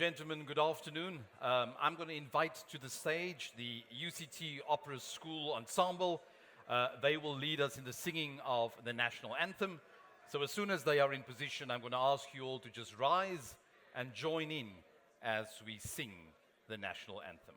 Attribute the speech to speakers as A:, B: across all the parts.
A: gentlemen, good afternoon. I'm going to invite to the stage the UCT Opera School Ensemble. They will lead us in the singing of the national anthem. So as soon as they are in position, I'm going to ask you all to just rise and join in as we sing the national anthem.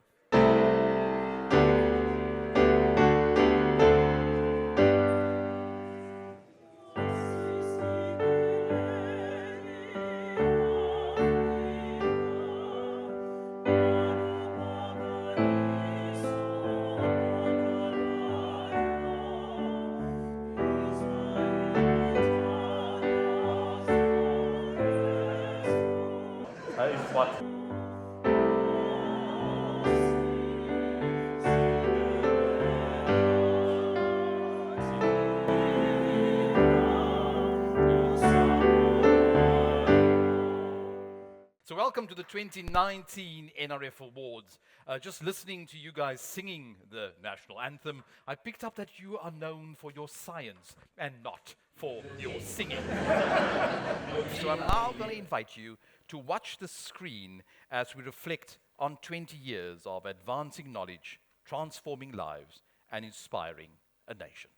A: What? So welcome to the 2019 NRF Awards. Just listening to you guys singing the national anthem, I picked up that you are known for your science and not for your singing. So I'm now going to invite you to watch the screen as we reflect on 20 years of advancing knowledge, transforming lives, and inspiring a nation.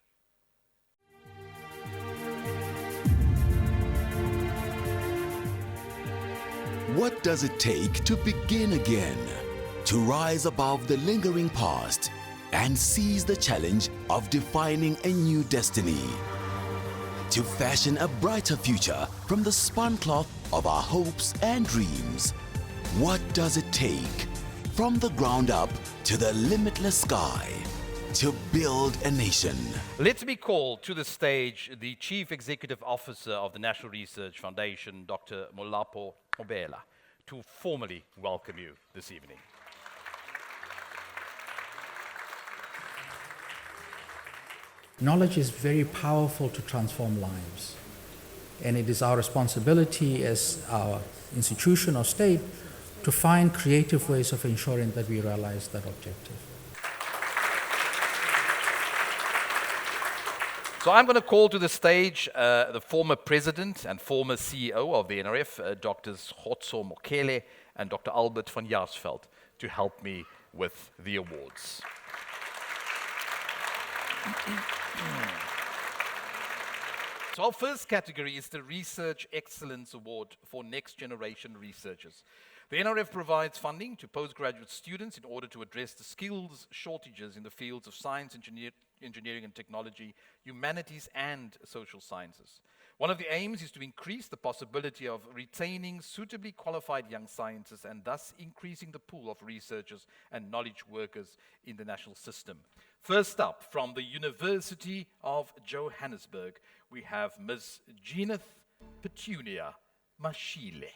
B: What does it take to begin again? To rise above the lingering past and seize the challenge of defining a new destiny? To fashion a brighter future from the spun cloth of our hopes and dreams? What does it take? From the ground up to the limitless sky, to build a nation.
A: Let me call to the stage the Chief Executive Officer of the National Research Foundation, Dr. Molapo Obela, to formally welcome you this evening.
C: Knowledge is very powerful to transform lives, and it is our responsibility as our institution or state to find creative ways of ensuring that we realize that objective.
A: So I'm going to call to the stage the former president and former CEO of the NRF, Drs. Khotso Mokele and Dr. Albert van Jaarsveld, to help me with the awards. So our first category is the Research Excellence Award for Next Generation Researchers. The NRF provides funding to postgraduate students in order to address the skills shortages in the fields of science, engineering and technology, humanities and social sciences. One of the aims is to increase the possibility of retaining suitably qualified young scientists and thus increasing the pool of researchers and knowledge workers in the national system. First up, from the University of Johannesburg, we have Ms. Geneth Petunia Mashile.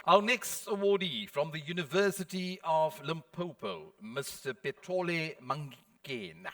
A: Our next awardee from the University of Limpopo, Mr. Petole Mangena.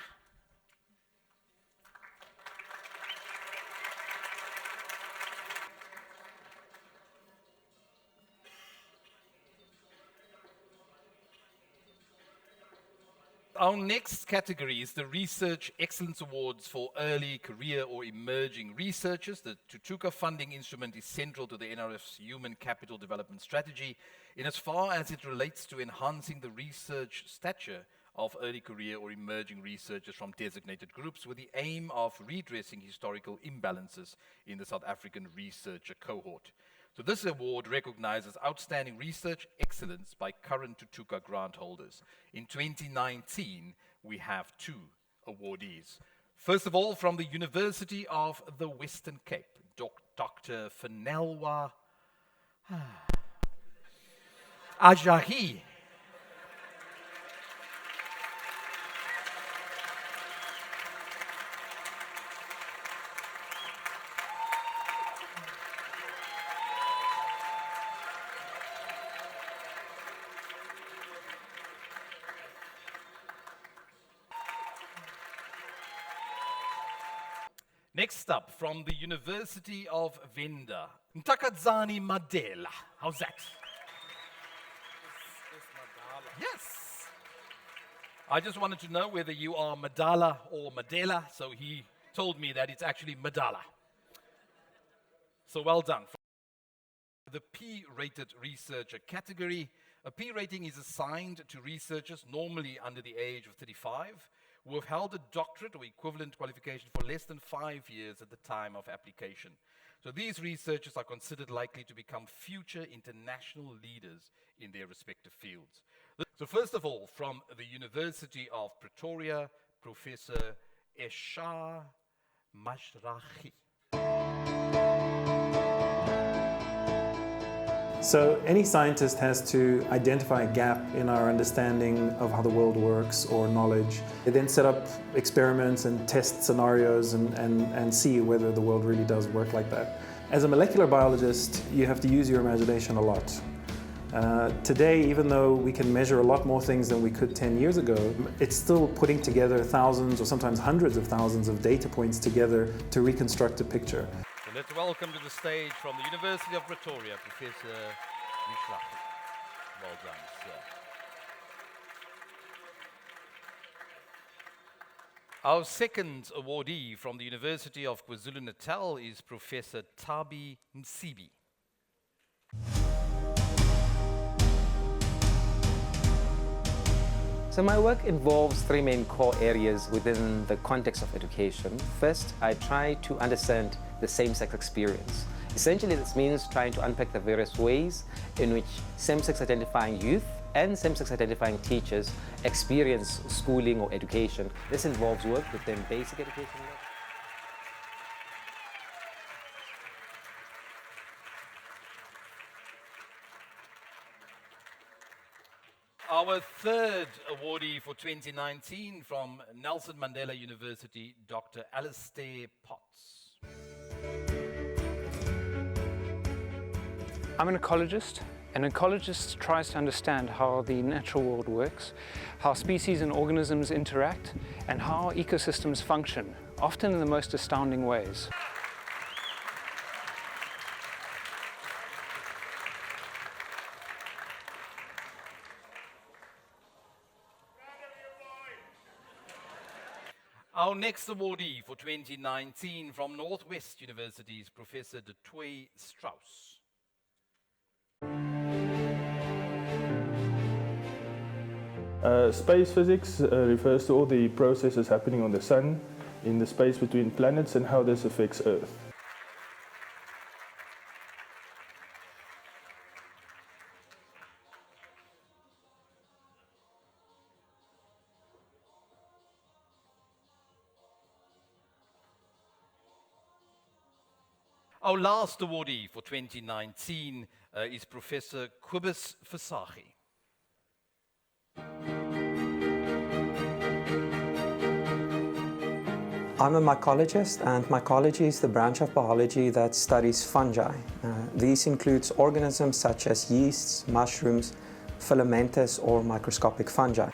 A: Our next category is the Research Excellence Awards for Early Career or Emerging Researchers. The Tutuka funding instrument is central to the NRF's Human Capital Development Strategy in as far as it relates to enhancing the research stature of early career or emerging researchers from designated groups with the aim of redressing historical imbalances in the South African researcher cohort. So this award recognizes outstanding research excellence by current Tutuka grant holders. In 2019, we have two awardees. First of all, from the University of the Western Cape, Dr. Fenelwa Ajahi. Next up, from the University of Venda, Ntakadzani Madela. How's that?
D: It's Madala.
A: Yes. I just wanted to know whether you are Madala or Madela, so he told me that it's actually Madala. So well done. The P-rated researcher category. A P rating is assigned to researchers normally under the age of 35 who have held a doctorate or equivalent qualification for less than 5 years at the time of application. So these researchers are considered likely to become future international leaders in their respective fields. So first of all, from the University of Pretoria, Professor Eshar Mashrachi.
D: So any scientist has to identify a gap in our understanding of how the world works or knowledge. They then set up experiments and test scenarios and see whether the world really does work like that. As a molecular biologist, you have to use your imagination a lot. Today, even though we can measure a lot more things than we could 10 years ago, it's still putting together thousands or sometimes hundreds of thousands of data points together to reconstruct a picture.
A: So let's welcome to the stage from the University of Pretoria, Professor Mashrachi. Well done, sir. Our second awardee from the University of KwaZulu-Natal is Professor Tabi Msibi.
E: So my work involves three main core areas within the context of education. First, I try to understand the same-sex experience. Essentially, this means trying to unpack the various ways in which same-sex identifying youth and same-sex identifying teachers experience schooling or education. This involves work within basic education.
A: Our third awardee for 2019 from Nelson Mandela University, Dr. Alistair Potts.
F: I'm an ecologist. An ecologist tries to understand how the natural world works, how species and organisms interact, and how ecosystems function, often in the most astounding ways.
A: Our next awardee for 2019 from Northwest University is Professor De Toy Strauss.
G: Space physics refers to all the processes happening on the Sun, in the space between planets, and how this affects Earth.
A: Our last awardee for 2019 is Professor Kobus Versace.
H: I'm a mycologist, and mycology is the branch of biology that studies fungi. These includes organisms such as yeasts, mushrooms, filamentous or microscopic fungi.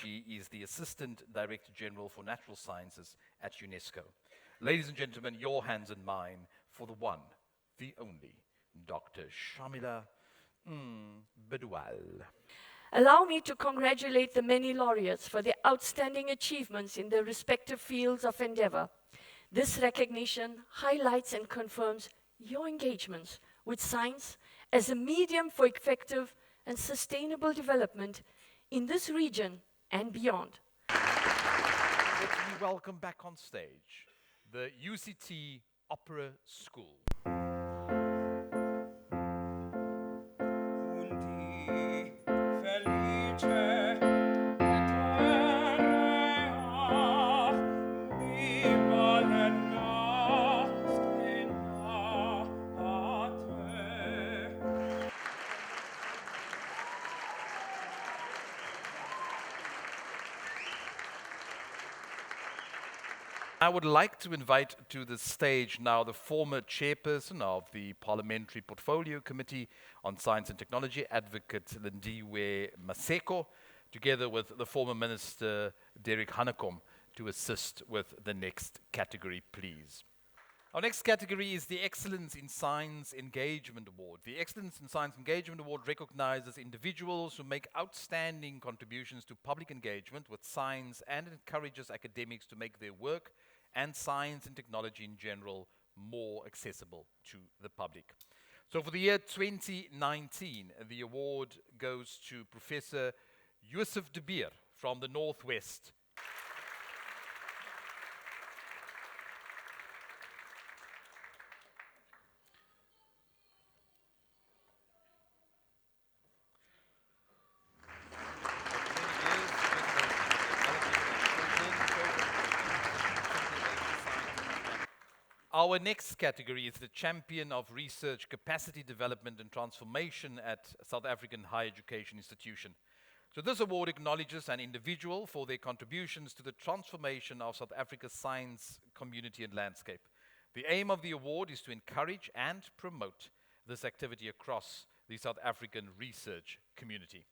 A: She is the Assistant Director General for Natural Sciences at UNESCO. Ladies and gentlemen, your hands and mine for the one, the only, Dr. Shamila Bedoual.
I: Allow me to congratulate the many laureates for their outstanding achievements in their respective fields of endeavor. This recognition highlights and confirms your engagements with science as a medium for effective and sustainable development in this region and beyond.
A: Let me welcome back on stage the UCT Opera School. I would like to invite to the stage now the former chairperson of the Parliamentary Portfolio Committee on Science and Technology, Advocate Lindiwe Maseko, together with the former Minister Derek Hanekom, to assist with the next category, please. Our next category is the Excellence in Science Engagement Award. The Excellence in Science Engagement Award recognizes individuals who make outstanding contributions to public engagement with science and encourages academics to make their work and science and technology in general more accessible to the public. So for the year 2019, the award goes to Professor Yusuf De Beer from the Northwest. Our next category is the Champion of Research Capacity Development and Transformation at South African Higher Education Institution. So this award acknowledges an individual for their contributions to the transformation of South Africa's science community and landscape. The aim of the award is to encourage and promote this activity across the South African research community.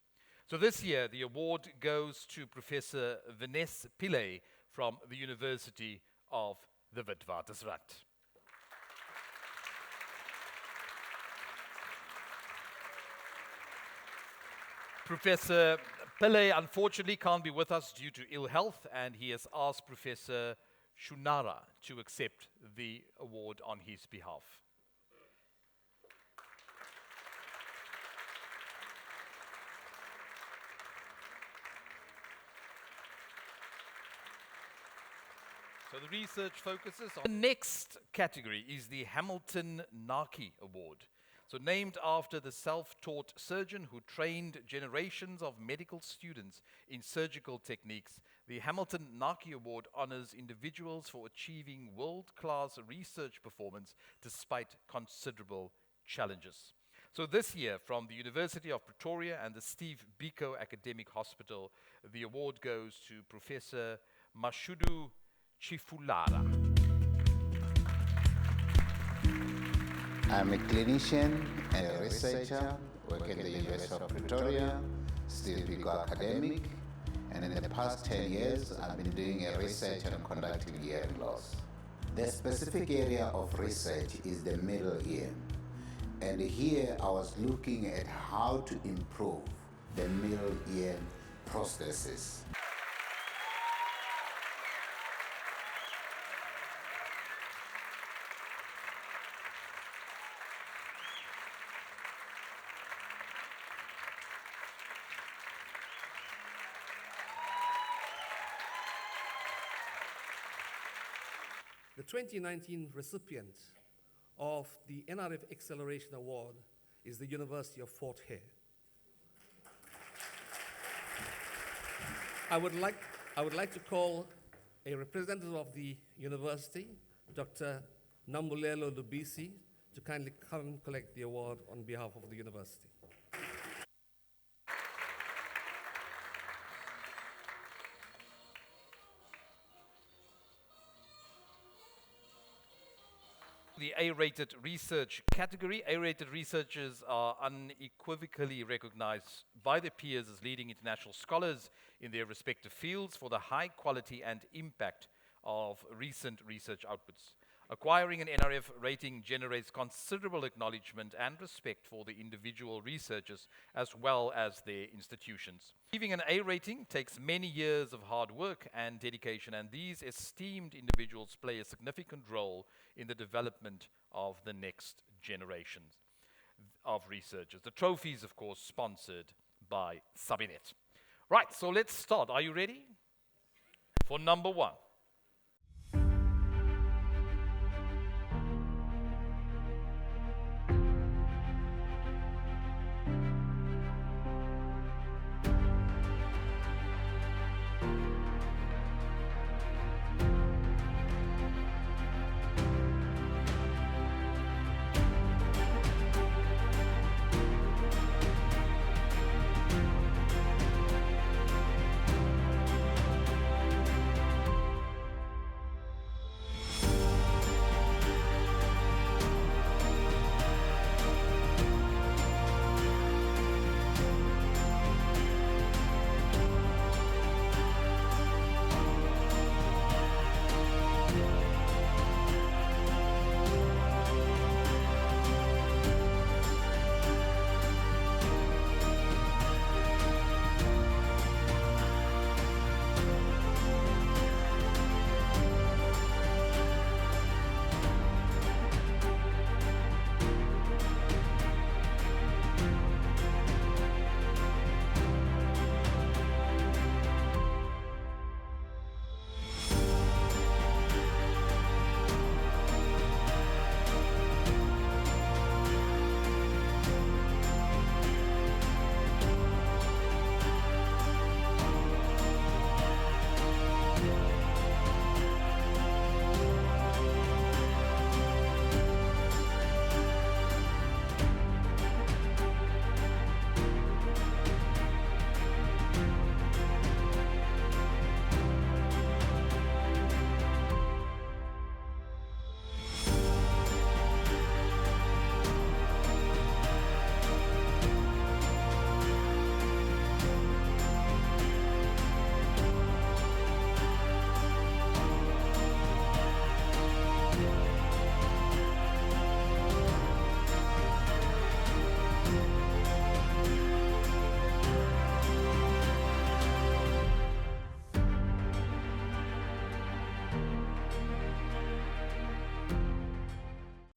A: So this year, the award goes to Professor Vanessa Pillay from the University of the Witwatersrand. Professor Pillay unfortunately can't be with us due to ill health, and he has asked Professor Shunara to accept the award on his behalf. So the research focuses on... The next category is the Hamilton Naki Award. So named after the self-taught surgeon who trained generations of medical students in surgical techniques, the Hamilton Naki Award honors individuals for achieving world-class research performance despite considerable challenges. So this year, from the University of Pretoria and the Steve Biko Academic Hospital, the award goes to Professor Mashudu Chifulara.
J: I'm a clinician and a researcher working at the University of Pretoria, Steve Biko Academic, and in the past 10 years I've been doing a research on conductive hearing loss. The specific area of research is the middle ear, and here I was looking at how to improve the middle ear prosthesis.
K: The 2019 recipient of the NRF Acceleration Award is the University of Fort Hare. I would like to call a representative of the university, Dr. Nambulelo Lubisi, to kindly come and collect the award on behalf of the university.
A: The A-rated research category. A-rated researchers are unequivocally recognized by their peers as leading international scholars in their respective fields for the high quality and impact of recent research outputs. Acquiring an NRF rating generates considerable acknowledgement and respect for the individual researchers as well as their institutions. Achieving an A rating takes many years of hard work and dedication, and these esteemed individuals play a significant role in the development of the next generations of researchers. The trophy is, of course, sponsored by Sabinet. Right, so let's start. Are you ready? For number one.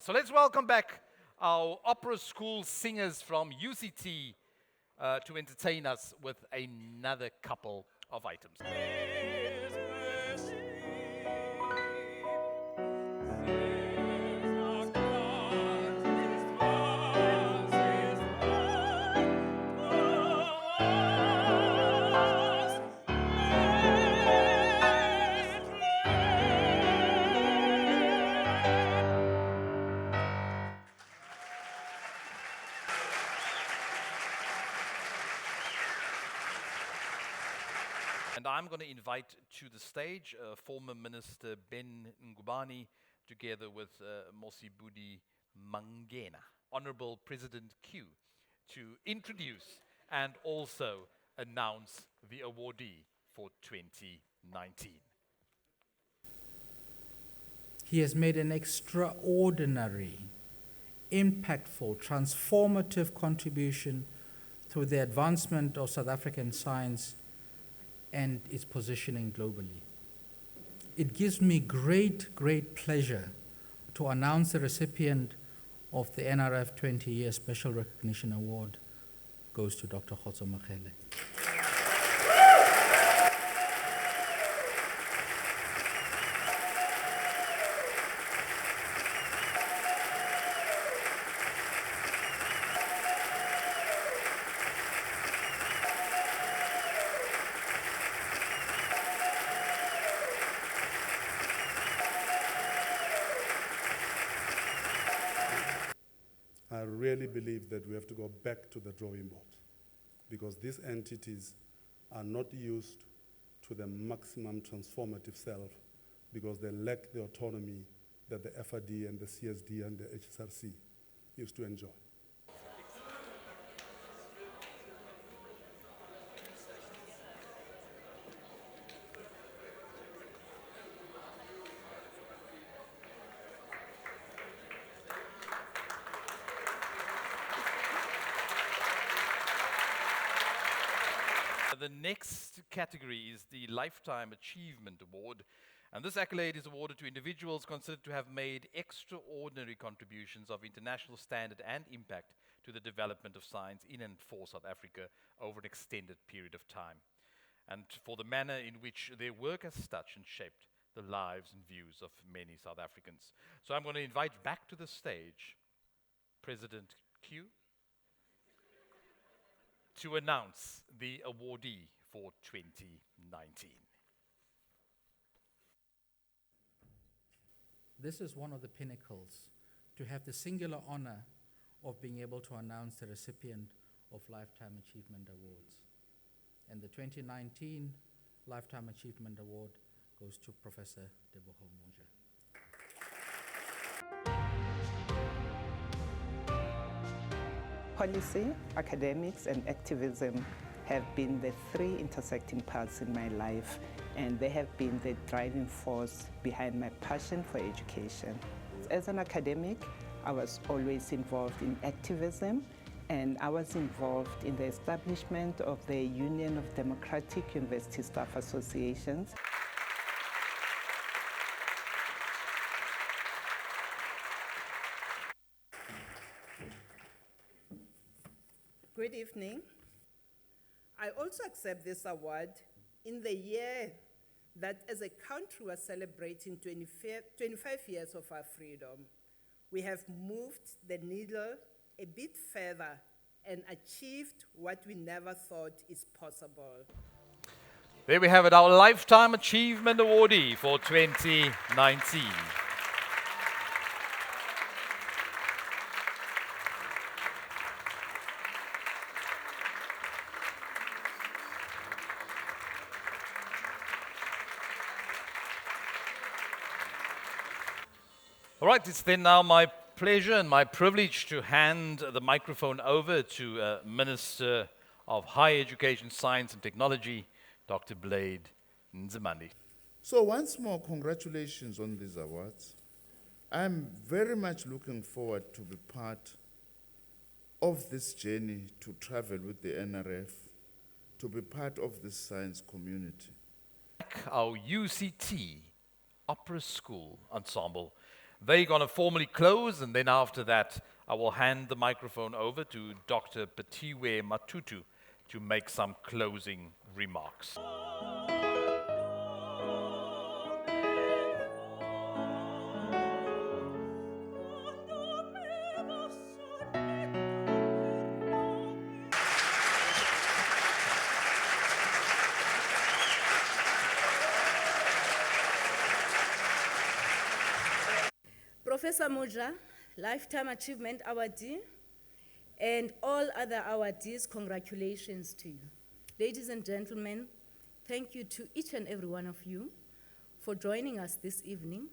A: So let's welcome back our opera school singers from UCT to entertain us with another couple of items. And I'm going to invite to the stage former Minister Ben Ngubane together with Mosi Budi Mangena, Honorable President Q, to introduce and also announce the awardee for 2019.
C: He has made an extraordinary, impactful, transformative contribution to the advancement of South African science and its positioning globally. It gives me great pleasure to announce the recipient of the NRF 20-year Special Recognition Award goes to Dr. Khotso Mokhele.
L: I really believe that we have to go back to the drawing board because these entities are not used to the maximum transformative self because they lack the autonomy that the FRD and the CSD and the HSRC used to enjoy.
A: The next category is the Lifetime Achievement Award, and this accolade is awarded to individuals considered to have made extraordinary contributions of international standard and impact to the development of science in and for South Africa over an extended period of time, and for the manner in which their work has touched and shaped the lives and views of many South Africans. So I'm going to invite back to the stage President Q to announce the awardee for 2019.
C: This is one of the pinnacles, to have the singular honor of being able to announce the recipient of Lifetime Achievement Awards. And the 2019 Lifetime Achievement Award goes to Professor Teboho Moja.
M: Policy, academics, and activism have been the three intersecting paths in my life, and they have been the driving force behind my passion for education. As an academic, I was always involved in activism, and I was involved in the establishment of the Union of Democratic University Staff Associations.
N: Good evening. I also accept this award in the year that as a country we're celebrating 25 years of our freedom. We have moved the needle a bit further and achieved what we never thought is possible.
A: There we have it, our Lifetime Achievement Awardee for 2019. All right, it's then now my pleasure and my privilege to hand the microphone over to Minister of Higher Education, Science and Technology, Dr. Blade Nzimande.
O: So once more, congratulations on these awards. I'm very much looking forward to be part of this journey to travel with the NRF, to be part of this science community.
A: Our UCT Opera School Ensemble, They're going to formally close, and then after that, I will hand the microphone over to Dr. Petiwe Matutu to make some closing remarks.
P: Professor Muja, Lifetime Achievement Awardee, and all other awardees, congratulations to you. Ladies and gentlemen, thank you to each and every one of you for joining us this evening.